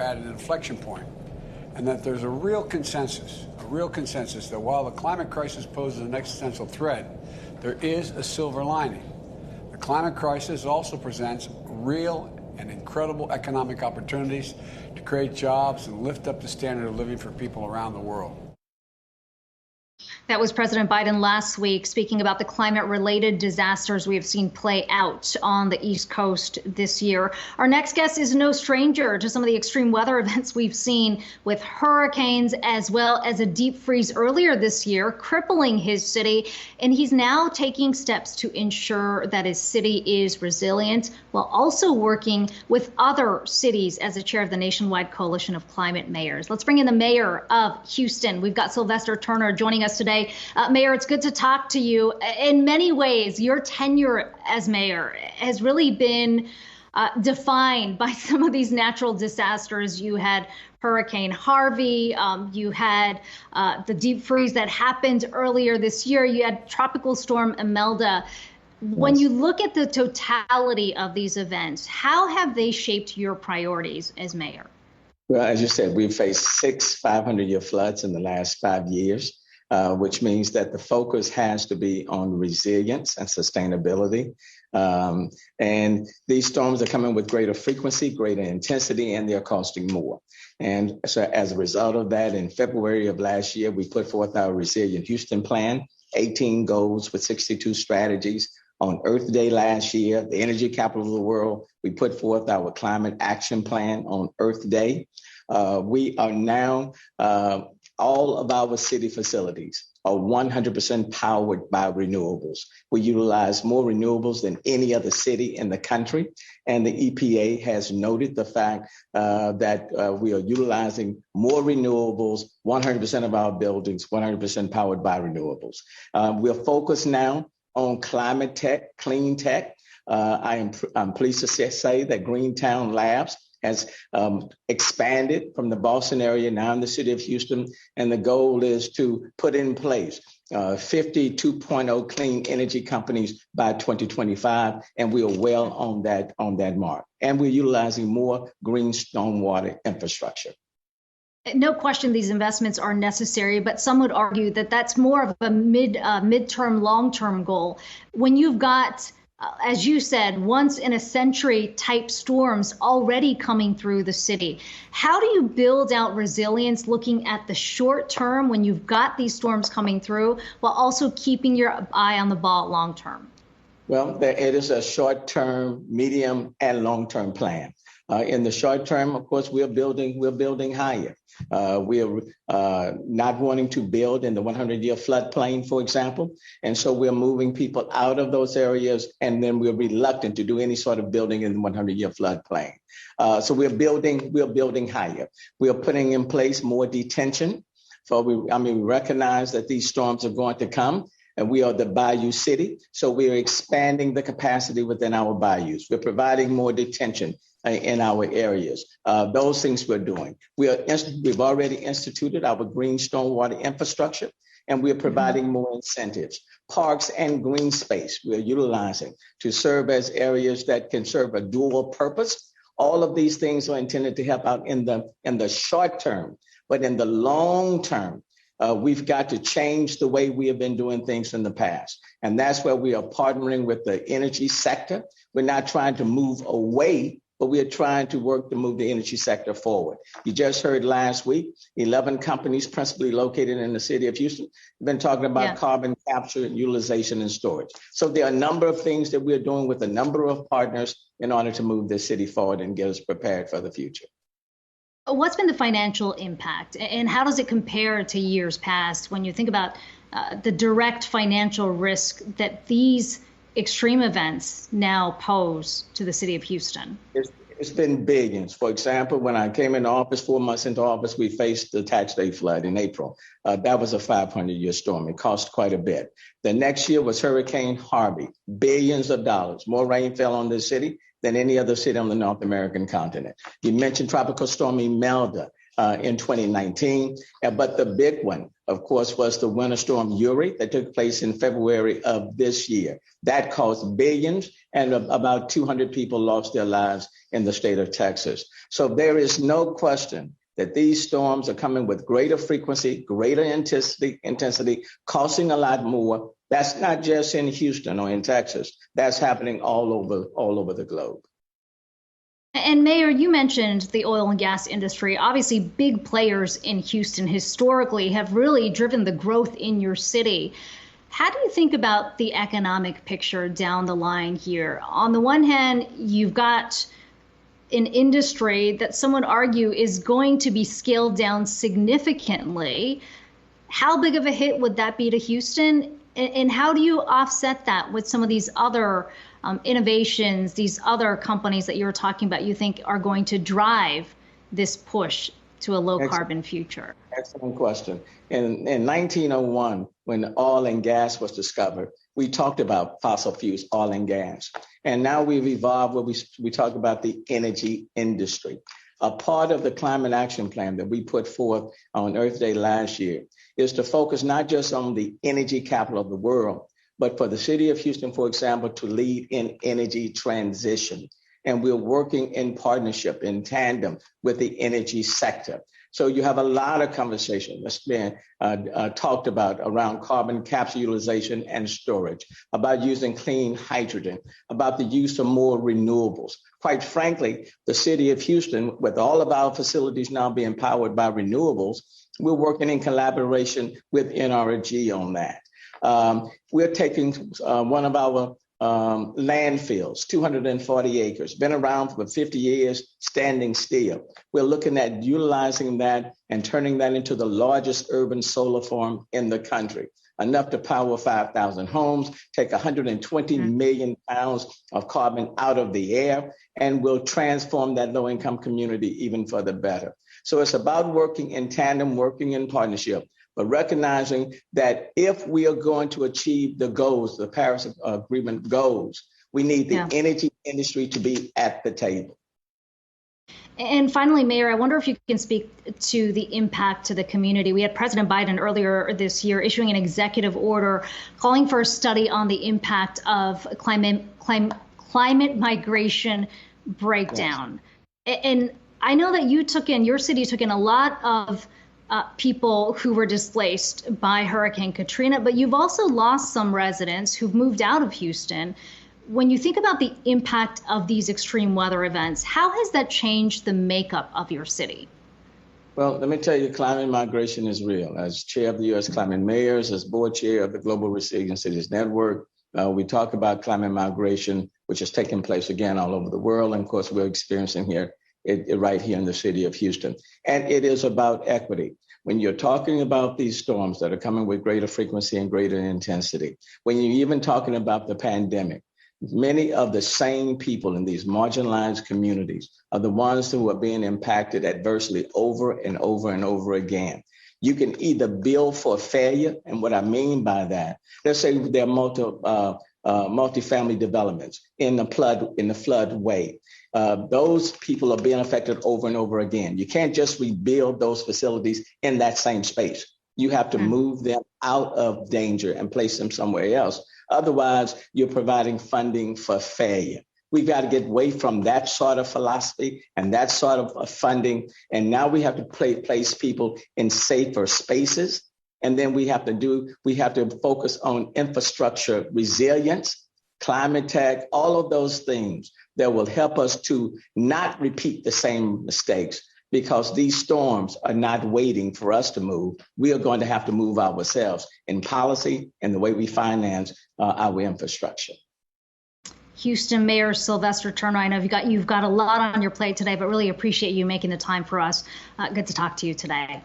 at an inflection point, and that there's a real consensus that while the climate crisis poses an existential threat, there is a silver lining. The climate crisis also presents real and incredible economic opportunities to create jobs and lift up the standard of living for people around the world. That was President Biden last week speaking about the climate-related disasters we have seen play out on the East Coast this year. Our next guest is no stranger to some of the extreme weather events we've seen with hurricanes as well as a deep freeze earlier this year, crippling his city. And he's now taking steps to ensure that his city is resilient while also working with other cities as the chair of the nationwide coalition of climate mayors. Let's bring in the mayor of Houston. We've got Sylvester Turner joining us today. Mayor, it's good to talk to you. In many ways, your tenure as mayor has really been defined by some of these natural disasters. You had Hurricane Harvey, you had the deep freeze that happened earlier this year, you had Tropical Storm Imelda. When you look at the totality of these events, how have they shaped your priorities as mayor? Well, as you said, we've faced 6 500-year floods in the last 5 years. Which means that the focus has to be on resilience and sustainability. And these storms are coming with greater frequency, greater intensity, and they're costing more. And so as a result of that, in February of last year, we put forth our Resilient Houston Plan, 18 goals with 62 strategies. On Earth Day last year, the energy capital of the world, we put forth our Climate Action Plan on Earth Day. We are now all of our city facilities are 100% powered by renewables. We utilize more renewables than any other city in the country. And the EPA has noted the fact that we are utilizing more renewables, 100% of our buildings, 100% powered by renewables. We're focused now on climate tech, clean tech. I'm pleased to say that Greentown Labs has expanded from the Boston area, now in the city of Houston, and the goal is to put in place 50 2.0 clean energy companies by 2025, and we are well on that mark. And we're utilizing more green stormwater infrastructure. No question these investments are necessary, but some would argue that that's more of a midterm, long-term goal. When you've got as you said, once in a century type storms already coming through the city. How do you build out resilience looking at the short term when you've got these storms coming through while also keeping your eye on the ball long term? Well, it is a short term, medium and long term plan. In the short term, of course, we're building higher. We are not wanting to build in the 100-year floodplain, for example. And so we're moving people out of those areas, and then we're reluctant to do any sort of building in the 100-year floodplain. So we're building higher. We are putting in place more detention. We recognize that these storms are going to come. And we are the bayou city, so we are expanding the capacity within our bayous. We're providing more detention in our areas. Those things we're doing. We've already instituted our green stormwater infrastructure, and we're providing more incentives. Parks and green space we're utilizing to serve as areas that can serve a dual purpose. All of these things are intended to help out in the short term, but in the long term, we've got to change the way we have been doing things in the past. And that's where we are partnering with the energy sector. We're not trying to move away, but we are trying to work to move the energy sector forward. You just heard last week, 11 companies principally located in the city of Houston have been talking about carbon capture and utilization and storage. So there are a number of things that we're doing with a number of partners in order to move this city forward and get us prepared for the future. What's been the financial impact, and how does it compare to years past when you think about the direct financial risk that these extreme events now pose to the city of Houston? It's been billions. For example, when I came into office, 4 months into office, we faced the Tax Day flood in April. That was a 500-year storm. It cost quite a bit. The next year was Hurricane Harvey, billions of dollars. More rain fell on this city than any other city on the North American continent. You mentioned Tropical Storm Imelda. in 2019. But the big one, of course, was the winter storm Uri that took place in February of this year. That cost billions, and about 200 people lost their lives in the state of Texas. So there is no question that these storms are coming with greater frequency, greater intensity, costing a lot more. That's not just in Houston or in Texas. That's happening all over the globe. And Mayor, you mentioned the oil and gas industry. Obviously, big players in Houston historically have really driven the growth in your city. How do you think about the economic picture down the line here? On the one hand, you've got an industry that some would argue is going to be scaled down significantly. How big of a hit would that be to Houston? And how do you offset that with some of these other innovations, these other companies that you were talking about, you think are going to drive this push to a low carbon future? Excellent question. In 1901, when oil and gas was discovered, we talked about fossil fuels, oil and gas. And now we've evolved where we talk about the energy industry. A part of the climate action plan that we put forth on Earth Day last year is to focus not just on the energy capital of the world, but for the city of Houston, for example, to lead in energy transition. And we're working in partnership, in tandem with the energy sector. So you have a lot of conversation that's been talked about around carbon capture, utilization, and storage, about using clean hydrogen, about the use of more renewables. Quite frankly, the city of Houston, with all of our facilities now being powered by renewables, we're working in collaboration with NRG on that. We're taking one of our landfills, 240 acres, been around for 50 years, standing still. We're looking at utilizing that and turning that into the largest urban solar farm in the country, enough to power 5,000 homes, take 120 million pounds of carbon out of the air, and will transform that low-income community even further better. So it's about working in tandem, working in partnership, but recognizing that if we are going to achieve the goals, the Paris Agreement goals, we need the energy industry to be at the table. And finally, Mayor, I wonder if you can speak to the impact to the community. We had President Biden earlier this year issuing an executive order calling for a study on the impact of climate migration breakdown. Yes. And I know that your city took in a lot of people who were displaced by Hurricane Katrina, but you've also lost some residents who've moved out of Houston. When you think about the impact of these extreme weather events, how has that changed the makeup of your city? Well, let me tell you, climate migration is real. As chair of the U.S. Climate Mayors, as board chair of the Global Resilient Cities Network, we talk about climate migration, which is taking place again all over the world. And of course, we're experiencing here right here in the city of Houston. And it is about equity. When you're talking about these storms that are coming with greater frequency and greater intensity, when you're even talking about the pandemic, many of the same people in these marginalized communities are the ones who are being impacted adversely over and over and over again. You can either build for failure, and what I mean by that, let's say there are multifamily developments in the floodway. Those people are being affected over and over again. You can't just rebuild those facilities in that same space. You have to move them out of danger and place them somewhere else. Otherwise, you're providing funding for failure. We've got to get away from that sort of philosophy and that sort of funding. And now we have to place people in safer spaces. And then we have to focus on infrastructure resilience, climate tech, all of those things that will help us to not repeat the same mistakes, because these storms are not waiting for us to move. We are going to have to move ourselves in policy and the way we finance our infrastructure. Houston Mayor Sylvester Turner, I know you've got a lot on your plate today, but really appreciate you making the time for us. Good to talk to you today.